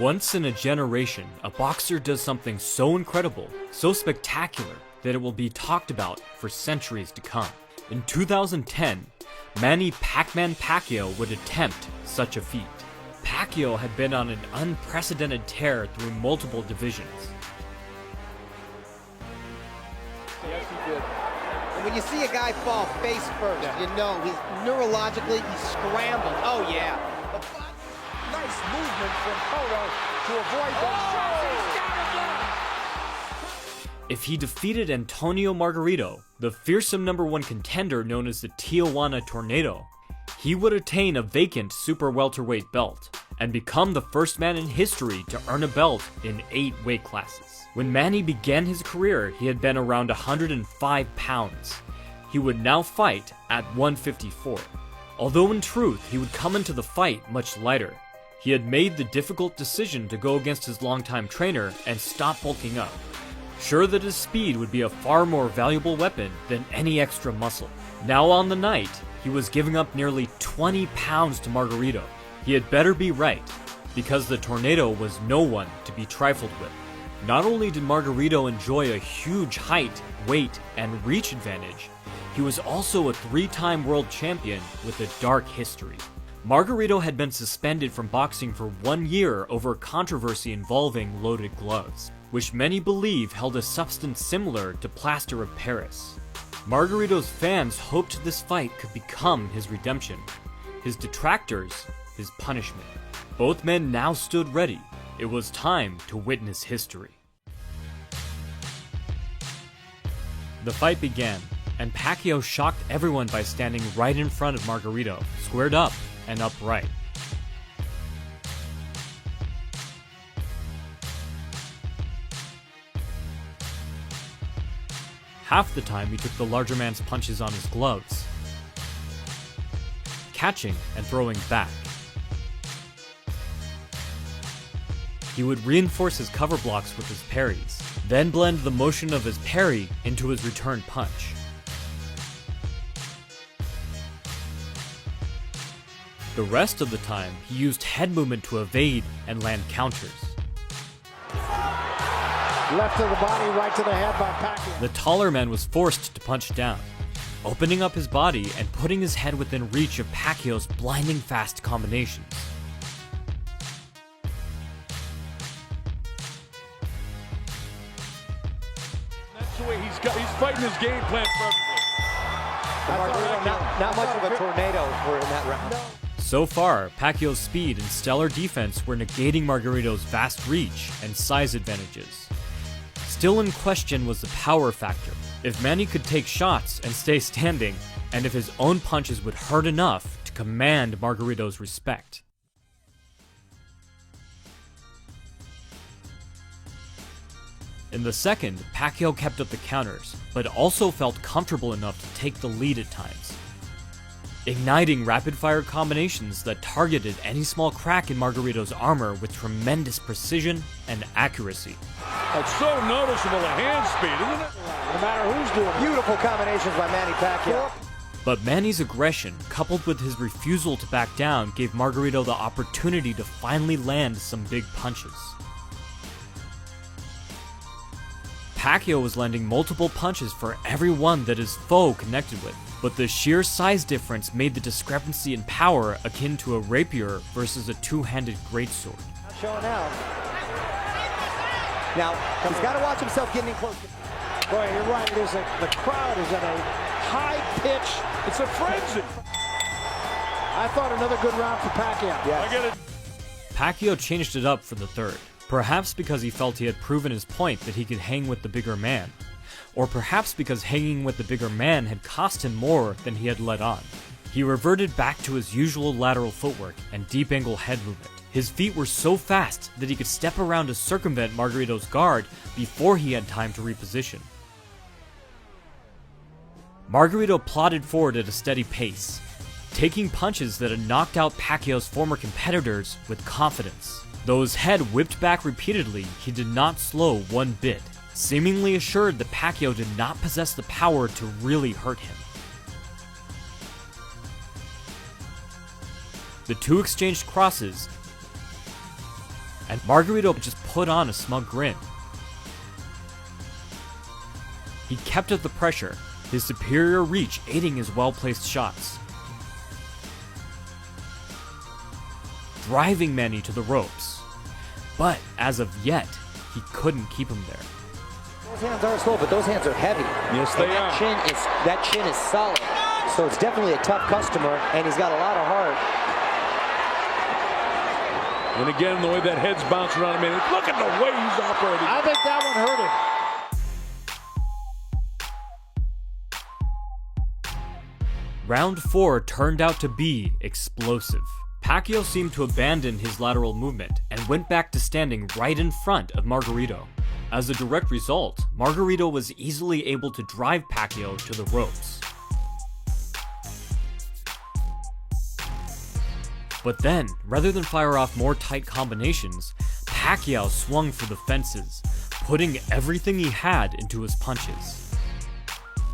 Once in a generation, a boxer does something so incredible, so spectacular, that it will be talked about for centuries to come. In 2010, Manny Pac-Man Pacquiao would attempt such a feat. Pacquiao had been on an unprecedented tear through multiple divisions. Yes, he did. And when you see a guy fall face first, you know he's neurologically, he's scrambled. Oh yeah. Nice movement from Cotto to avoid those shots. He's got it. If he defeated Antonio Margarito, the fearsome #1 contender known as the Tijuana Tornado, he would attain a vacant super welterweight belt and become the first man in history to earn a belt in 8 weight classes. When Manny began his career, he had been around 105 pounds. He would now fight at 154. Although in truth, he would come into the fight much lighter. He had made the difficult decision to go against his longtime trainer and stop bulking up, sure that his speed would be a far more valuable weapon than any extra muscle. Now on the night, he was giving up nearly 20 pounds to Margarito. He had better be right, because the Tornado was no one to be trifled with. Not only did Margarito enjoy a huge height, weight, and reach advantage, he was also a 3-time world champion with a dark history. Margarito had been suspended from boxing for 1 year over a controversy involving loaded gloves, which many believe held a substance similar to plaster of Paris. Margarito's fans hoped this fight could become his redemption, his detractors his punishment. Both men now stood ready. It was time to witness history. The fight began, and Pacquiao shocked everyone by standing right in front of Margarito, squared up and upright. Half the time he took the larger man's punches on his gloves, catching and throwing back. He would reinforce his cover blocks with his parries, then blend the motion of his parry into his return punch. The rest of the time, he used head movement to evade and land counters. Left to the body, right to the head by Pacquiao. The taller man was forced to punch down, opening up his body and putting his head within reach of Pacquiao's blinding fast combinations. That's the way he's fighting his game plan perfectly. Not much of a tornado were in that round. So far, Pacquiao's speed and stellar defense were negating Margarito's vast reach and size advantages. Still in question was the power factor. If Manny could take shots and stay standing, and if his own punches would hurt enough to command Margarito's respect. In the second, Pacquiao kept up the counters, but also felt comfortable enough to take the lead at times, igniting rapid-fire combinations that targeted any small crack in Margarito's armor with tremendous precision and accuracy. It's so noticeable, the hand speed, isn't it? No matter who's doing it. Beautiful combinations by Manny Pacquiao. But Manny's aggression, coupled with his refusal to back down, gave Margarito the opportunity to finally land some big punches. Pacquiao was landing multiple punches for every one that his foe connected with, but the sheer size difference made the discrepancy in power akin to a rapier versus a two-handed greatsword. Not showing out. Now, he's got to watch himself getting in close. Boy, you're right. The crowd is in a high pitch. It's a frenzy. I thought another good round for Pacquiao. Yes. I get it. Pacquiao changed it up for the third, perhaps because he felt he had proven his point that he could hang with the bigger man, or perhaps because hanging with the bigger man had cost him more than he had let on. He reverted back to his usual lateral footwork and deep angle head movement. His feet were so fast that he could step around to circumvent Margarito's guard before he had time to reposition. Margarito plodded forward at a steady pace, taking punches that had knocked out Pacquiao's former competitors with confidence. Though his head whipped back repeatedly, he did not slow one bit, seemingly assured that Pacquiao did not possess the power to really hurt him. The two exchanged crosses, and Margarito just put on a smug grin. He kept up the pressure, his superior reach aiding his well-placed shots, driving Manny to the ropes. But as of yet, he couldn't keep him there. Those hands are slow, but those hands are heavy. Yes, they are. That chin is solid. So it's definitely a tough customer, and he's got a lot of heart. And again, the way that head's bouncing around him, look at the way he's operating. I think that one hurt him. Round 4 turned out to be explosive. Pacquiao seemed to abandon his lateral movement and went back to standing right in front of Margarito. As a direct result, Margarito was easily able to drive Pacquiao to the ropes. But then, rather than fire off more tight combinations, Pacquiao swung for the fences, putting everything he had into his punches.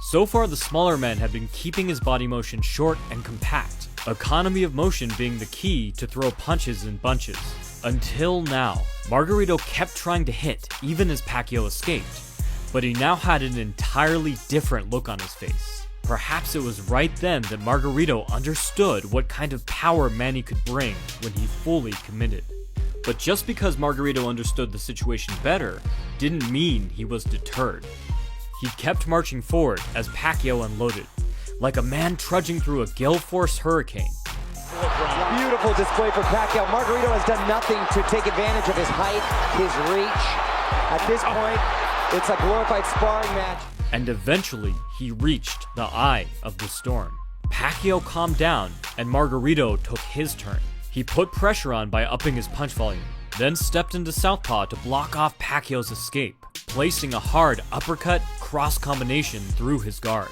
So far, the smaller man had been keeping his body motion short and compact, economy of motion being the key to throw punches in bunches. Until now, Margarito kept trying to hit even as Pacquiao escaped, but he now had an entirely different look on his face. Perhaps it was right then that Margarito understood what kind of power Manny could bring when he fully committed. But just because Margarito understood the situation better, didn't mean he was deterred. He kept marching forward as Pacquiao unloaded, like a man trudging through a gale force hurricane. Beautiful display for Pacquiao. Margarito has done nothing to take advantage of his height, his reach. At this point, it's a glorified sparring match. And eventually, he reached the eye of the storm. Pacquiao calmed down, and Margarito took his turn. He put pressure on by upping his punch volume, then stepped into southpaw to block off Pacquiao's escape, placing a hard uppercut cross combination through his guard.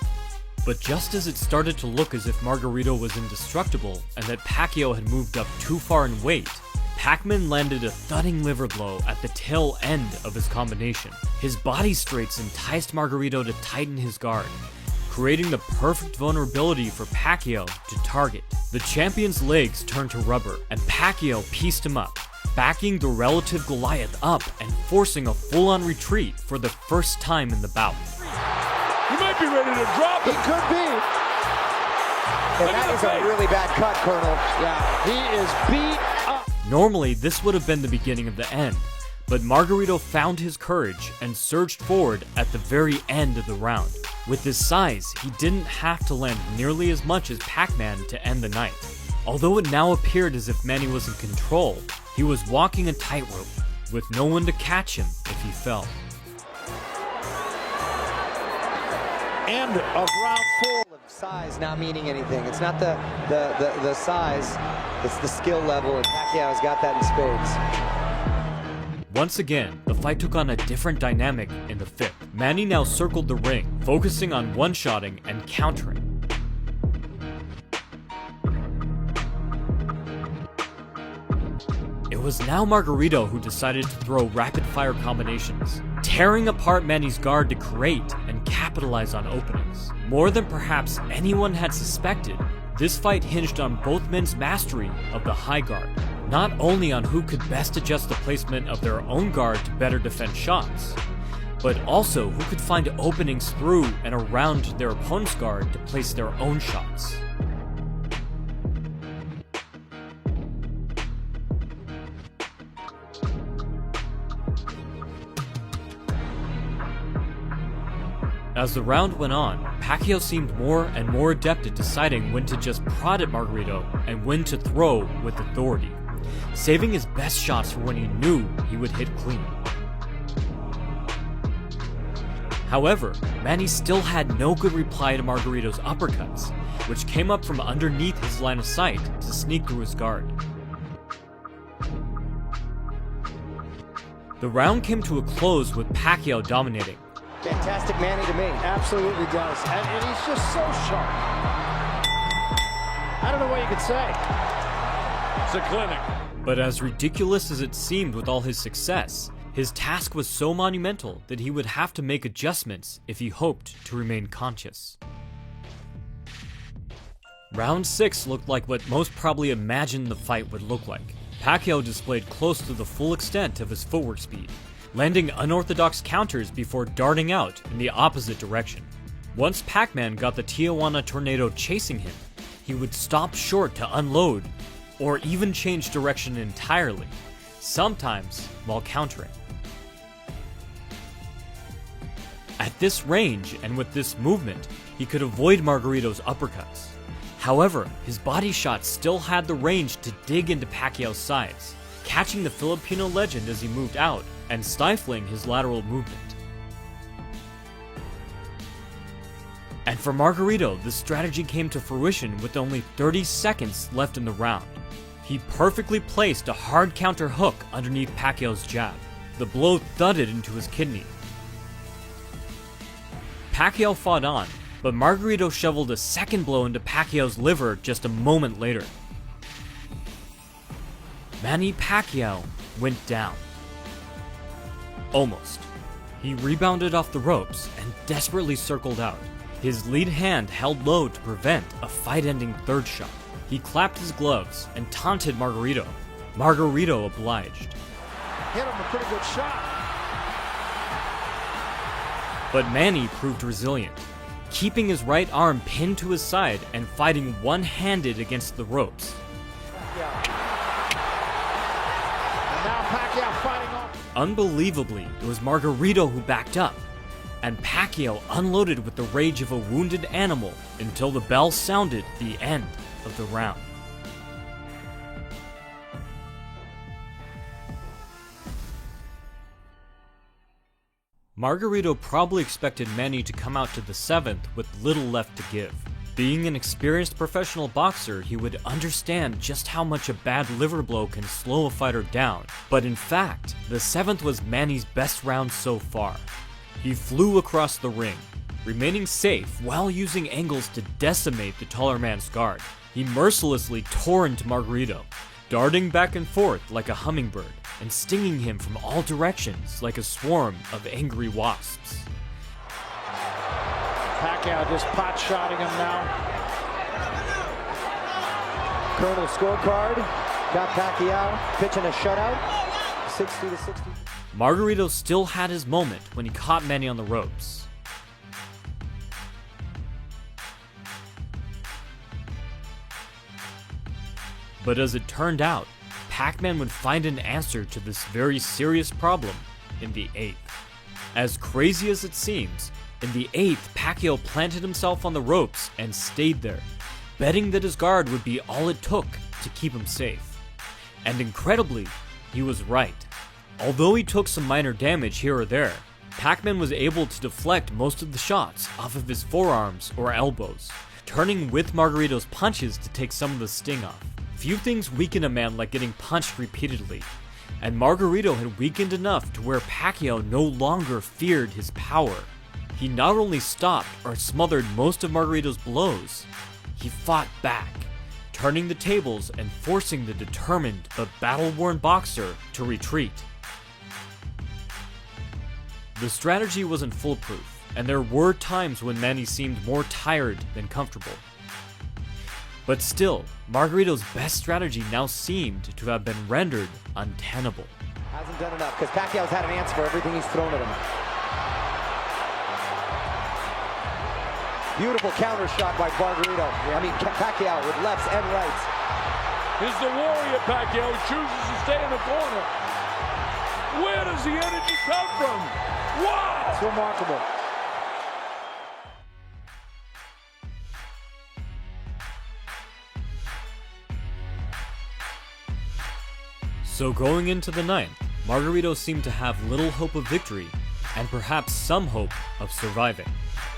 But just as it started to look as if Margarito was indestructible and that Pacquiao had moved up too far in weight, Pacman landed a thudding liver blow at the tail end of his combination. His body straights enticed Margarito to tighten his guard, creating the perfect vulnerability for Pacquiao to target. The champion's legs turned to rubber, and Pacquiao pieced him up, backing the relative Goliath up and forcing a full-on retreat for the first time in the bout. He might be ready to drop it. He could be. And that is a really bad cut, Colonel. Yeah, he is beat up. Normally, this would have been the beginning of the end, but Margarito found his courage and surged forward at the very end of the round. With his size, he didn't have to land nearly as much as Pac-Man to end the night. Although it now appeared as if Manny was in control, he was walking a tightrope, with no one to catch him if he fell. End of round 4. Size not meaning anything. It's not the size, it's the skill level, and Pacquiao's got that in spades. Once again, the fight took on a different dynamic in the 5th. Manny now circled the ring, focusing on one-shotting and countering. It was now Margarito who decided to throw rapid-fire combinations, tearing apart Manny's guard to create and capitalize on openings. More than perhaps anyone had suspected, this fight hinged on both men's mastery of the high guard, not only on who could best adjust the placement of their own guard to better defend shots, but also who could find openings through and around their opponent's guard to place their own shots. As the round went on, Pacquiao seemed more and more adept at deciding when to just prod at Margarito and when to throw with authority, saving his best shots for when he knew he would hit clean. However, Manny still had no good reply to Margarito's uppercuts, which came up from underneath his line of sight to sneak through his guard. The round came to a close with Pacquiao dominating. Fantastic Manny to me. Absolutely does. And he's just so sharp. I don't know what you could say. It's a clinic. But as ridiculous as it seemed with all his success, his task was so monumental that he would have to make adjustments if he hoped to remain conscious. Round 6 looked like what most probably imagined the fight would look like. Pacquiao displayed close to the full extent of his footwork speed, landing unorthodox counters before darting out in the opposite direction. Once Pac-Man got the Tijuana Tornado chasing him, he would stop short to unload, or even change direction entirely, sometimes while countering. At this range and with this movement, he could avoid Margarito's uppercuts. However, his body shot still had the range to dig into Pacquiao's sides, catching the Filipino legend as he moved out and stifling his lateral movement. And for Margarito, the strategy came to fruition with only 30 seconds left in the round. He perfectly placed a hard counter hook underneath Pacquiao's jab. The blow thudded into his kidney. Pacquiao fought on, but Margarito shoveled a second blow into Pacquiao's liver just a moment later. Manny Pacquiao went down. Almost. He rebounded off the ropes and desperately circled out, his lead hand held low to prevent a fight-ending third shot. He clapped his gloves and taunted Margarito. Margarito obliged. Hit him a pretty good shot. But Manny proved resilient, keeping his right arm pinned to his side and fighting one-handed against the ropes. And now Pacquiao fighting off. Unbelievably, it was Margarito who backed up, and Pacquiao unloaded with the rage of a wounded animal until the bell sounded the end of the round. Margarito probably expected Manny to come out to the 7th with little left to give. Being an experienced professional boxer, he would understand just how much a bad liver blow can slow a fighter down. But in fact, the 7th was Manny's best round so far. He flew across the ring, remaining safe while using angles to decimate the taller man's guard. He mercilessly tore into Margarito, darting back and forth like a hummingbird, and stinging him from all directions like a swarm of angry wasps. Pacquiao just pot-shotting him now. Colonel scorecard, got Pacquiao pitching a shutout, 60-60. Margarito still had his moment when he caught Manny on the ropes. But as it turned out, Pac-Man would find an answer to this very serious problem in the 8th. As crazy as it seems, in the 8th, Pacquiao planted himself on the ropes and stayed there, betting that his guard would be all it took to keep him safe. And incredibly, he was right. Although he took some minor damage here or there, Pac-Man was able to deflect most of the shots off of his forearms or elbows, turning with Margarito's punches to take some of the sting off. Few things weaken a man like getting punched repeatedly, and Margarito had weakened enough to where Pacquiao no longer feared his power. He not only stopped or smothered most of Margarito's blows, he fought back, turning the tables and forcing the determined but battle-worn boxer to retreat. The strategy wasn't foolproof, and there were times when Manny seemed more tired than comfortable. But still, Margarito's best strategy now seemed to have been rendered untenable. Hasn't done enough, because Pacquiao's had an answer for everything he's thrown at him. Beautiful counter shot by Margarito. Pacquiao with lefts and rights. Here's the warrior Pacquiao. He chooses to stay in the corner. Where does the energy come from? Wow! It's remarkable. So going into the 9th, Margarito seemed to have little hope of victory, and perhaps some hope of surviving.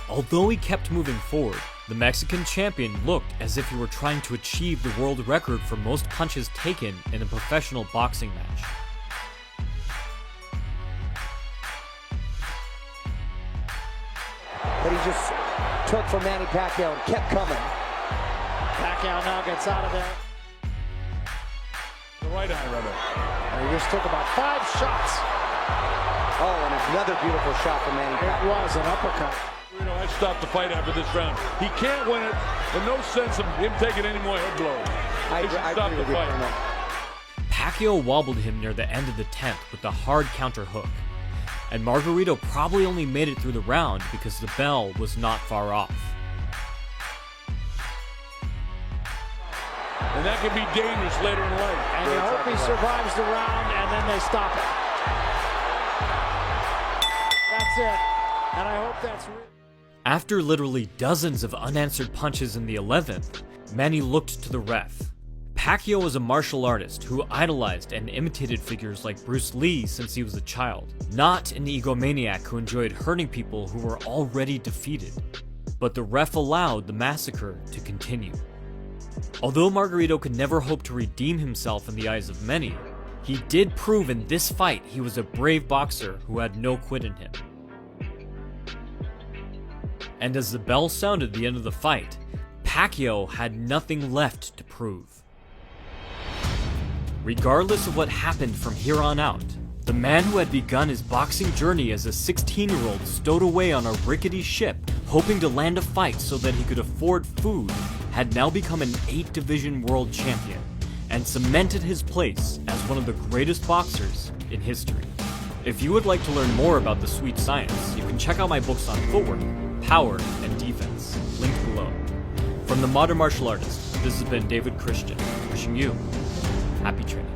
Although he kept moving forward, the Mexican champion looked as if he were trying to achieve the world record for most punches taken in a professional boxing match. But he just took from Manny Pacquiao and kept coming. Pacquiao now gets out of there. The right eye rubber. And he just took about 5 shots. Oh, and another beautiful shot from Manny It Pacquiao. was an uppercut. I stopped the fight after this round. He can't win it, and no sense of him taking any more head blows. I He should agree stop the with you fight. on that. Pacquiao wobbled him near the end of the 10th with a hard counter hook, and Margarito probably only made it through the round because the bell was not far off. And that can be dangerous later in life. And you hope he survives the round, and then they stop it. That's it. And I hope that's real. After literally dozens of unanswered punches in the 11th, Manny looked to the ref. Pacquiao was a martial artist who idolized and imitated figures like Bruce Lee since he was a child, not an egomaniac who enjoyed hurting people who were already defeated. But the ref allowed the massacre to continue. Although Margarito could never hope to redeem himself in the eyes of many, he did prove in this fight he was a brave boxer who had no quit in him. And as the bell sounded the end of the fight, Pacquiao had nothing left to prove. Regardless of what happened from here on out, the man who had begun his boxing journey as a 16-year-old stowed away on a rickety ship, hoping to land a fight so that he could afford food, had now become an 8-division world champion, and cemented his place as one of the greatest boxers in history. If you would like to learn more about the sweet science, you can check out my books on footwork, power, and defense, linked below. From the Modern Martial Artist, this has been David Christian, wishing you happy training.